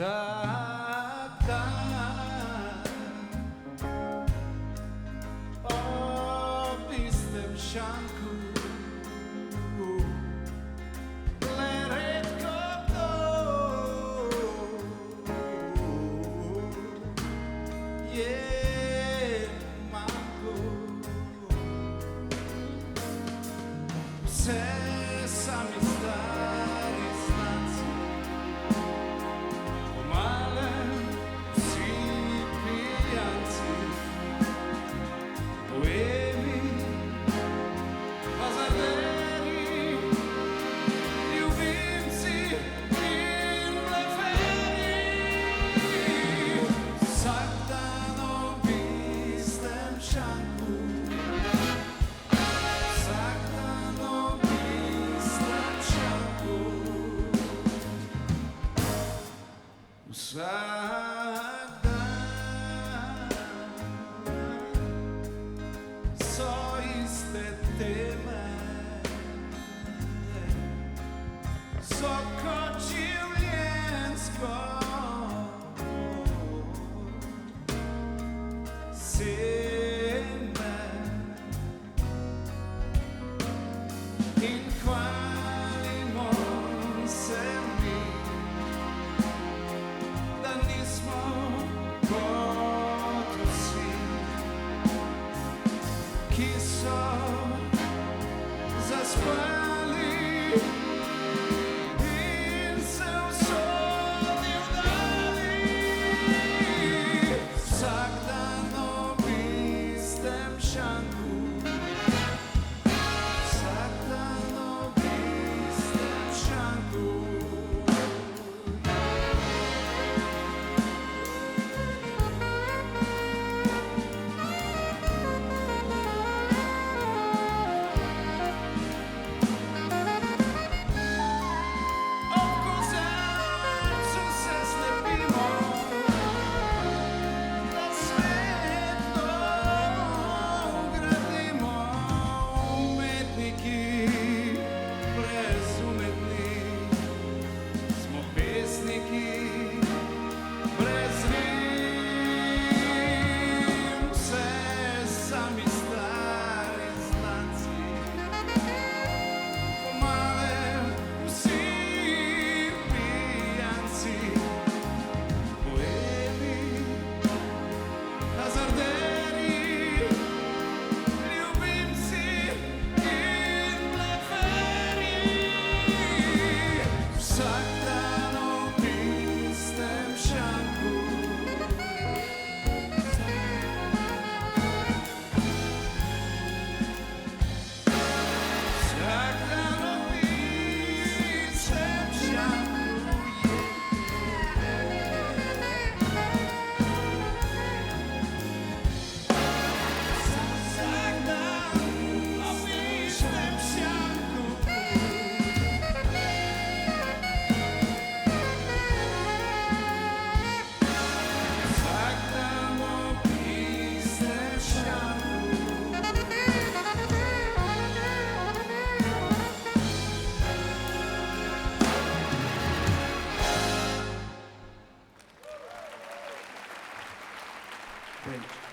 Usada obistem sianku leretko to je manko se sami stari znanci pomalem vsi pijanci boemi pazarderi ljubimci in bleferi vsak dan ob istem šanku vsak dan ob istem šanku vsak dan so iste teme so kot življenjsko seme in hvalimo se mi da nismo kot vsi ki so zaspali in se usodi vdali vsak dan ob istem šanku vsak dan ob istem šanku Great.